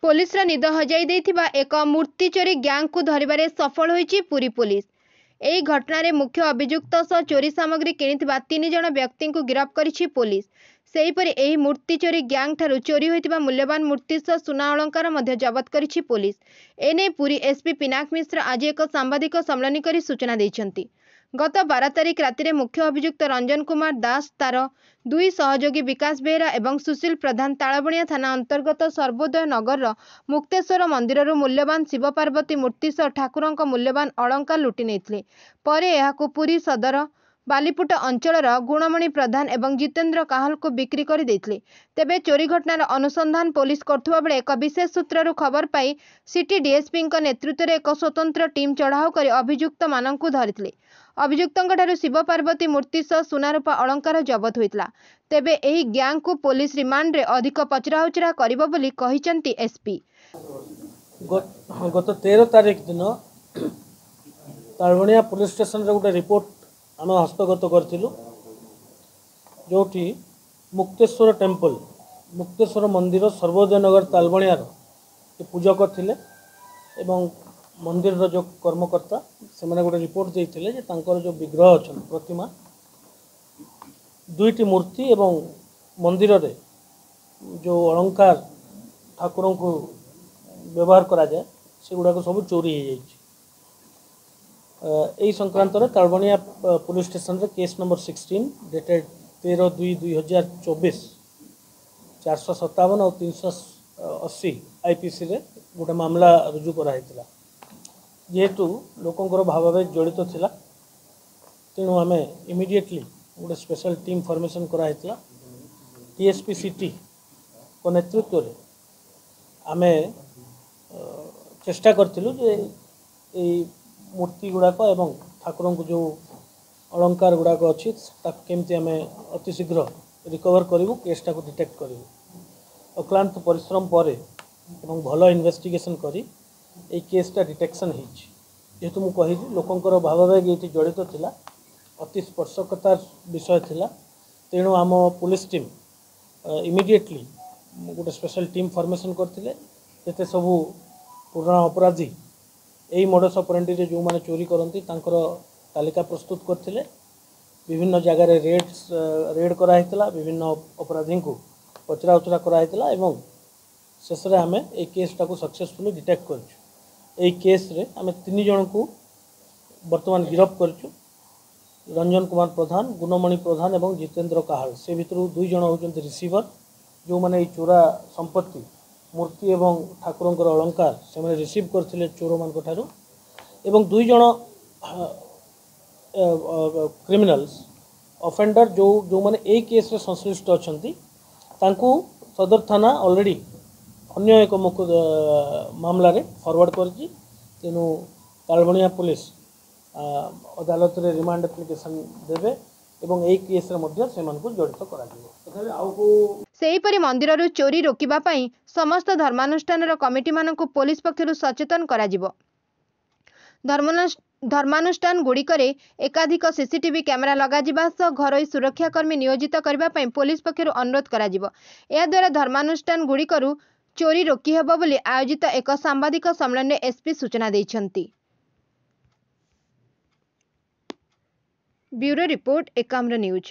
Police निद हजाई देथिबा एक मूर्ति चोरी gang को धरिबारे सफल होईची पुरी पुलिस। एही घटना मुख्य अभियुक्त सह चोरी सामग्री किनिथिबा 3 जण व्यक्ति को गिरफ्त करिछि पुलिस। सेहीपरि एही मूर्ति चोरी गैंग ठारू चोरी होइतिबा मूल्यवान मूर्ति सह सुना अलंकार मध्य जबत करिछि पुलिस। एने पुरी एसपी पिनाक मिश्र आज एक सांबादिक सम्मेलन करी सूचना दैछन्ति। गत 12 तारिख राति मुख्य अभियुक्त रंजन कुमार दास तार 2 सहयोगी विकास बेहरा एवं सुशील प्रधान तालबणिया थाना अंतर्गत सर्वोदय नगर मुक्तेश्वर मंदिर मूल्यवान शिव पार्वती मूर्ति सह ठाकुरंक मूल्यवान अलंकार लुटि नेथिले। परे एहाकु पुरी सदर बालीपुट अंचलर गुणमणि प्रधान एवं जितेंद्र काहल को बिक्री कर देथिले। तेबे चोरी घटनार अनुसंधान पुलिस करथुवा बेले एक विशेष सूत्ररु खबर पाई सिटी डीएसपी नेतृत्व में एक स्वतंत्र टीम चढ़ाऊ कर अभियुक्त माननकु धरिथिले। अभियुक्तंठारु शिव पार्वती मूर्ति सह सुनारूपा अलंकार जबत होइतला। तेबे एही गैंग को पुलिस रिमांड रे अधिक पचराउचरा करिबो बोली कहिसंती एसपी। गत 13 तारिख दिन तालबणिया पुलिस स्टेशन रे गोटे रिपोर्ट आम हस्तगत करूँ जो मुक्तेश्वर टेम्पल मुक्तेश्वर मंदिर सर्वोदय नगर तालबणियार पूजक थिले एवं मंदिर जो कर्मकर्ता से मैंने गोटे रिपोर्ट देते जो विग्रह अच्छा प्रतिमा 2टी मूर्ति एवं मंदिर रे जो अलंकार ठाकुर को व्यवहार करा जाए से गुड़ाक सब चोरी हो जाए। यही संक्रांत तालबणिया पुलिस स्टेशन रे केस नंबर 16 डेटेड 13/2/2024 457 और 380 आईपीसी रे गोटे मामला रुजु कराइला। जेहेतु लोकंर भावावेश जड़ित थिला तेणु आम इमिडिएटली गोटे स्पेशल टीम फॉर्मेशन कराइला। टीएसपी सिटी को नेतृत्व में आम चेष्टा करथिलु जे मूर्ति गुड़ाक एवं ठाकुर को जो अलंकार गुड़ाक अच्छी केमती आम अति शीघ्र रिकवर करूँ केसटा को डिटेक्ट करूँ। अक्लांत परिश्रम पर एवं भल इन्वेस्टिगेशन करी ए केसटा डिटेक्शन होती। जेहेतु मुझे कही लोकंर भावावेग ये जड़ित थिला अति स्पर्शकतार विषय थिला तेणु आम पुलिस टीम इमिडिएटली गोटे स्पेशल टीम फॉर्मेशन करथिले। जेते सबू पुराना अपराधी यही मॉडस ऑपरेंडी रे जो माने चोरी करती तालिका प्रस्तुत करथिले। विभिन्न जगार रेड कराइला विभिन्न अपराधी को पचरा उचरा कराइला एवं शेष में आम ए केसटा को सक्सेसफुली डिटेक्ट कर केस रे आम 3 जन को वर्तमान गिरफ्त कर रंजन कुमार प्रधान गुणमणि प्रधान एवं जितेंद्र काहल से भितर 2 जन होचंती रिसीवर जो माने चोरा संपत्ति मूर्ति एवं ठाकुर अलंकार से मैंने रिसीव करथिले चोर मान ठारू एवं 2 जन क्रिमिनल्स ऑफेंडर जो माने ए केस रे संश्लिष्ट अछंती तांकू सदर थाना ऑलरेडी अन्य एक मामला रे फॉरवर्ड करछि। तेणु तालबणिया पुलिस अदालत रे रिमांड एप्लिकेशन देबे एवं ए केस रे मध्य सेमान को जड़ित करा दिबो। सेहीपरि मंदिररू चोरी रोकिबा पई समस्त धर्मानुष्ठान कमिटी मानकु पुलिस पक्षरु सचेतन करा जिवो। धर्मानुष्ठान गुड़िकरे एकाधिक सीसीटीवी कैमेरा लगाजिबा सह घरोई सुरक्षाकर्मी नियोजित करबा पई पुलिस पक्षरु अनुरोध करा जिवो। या द्वारा धर्मानुष्ठान गुड़िकरू चोरी रोकी हेबो बोली आयोजित एक सांबादिक सम्मेलन में एसपी सूचना दैछन्ति। Bureau report Ekamra news.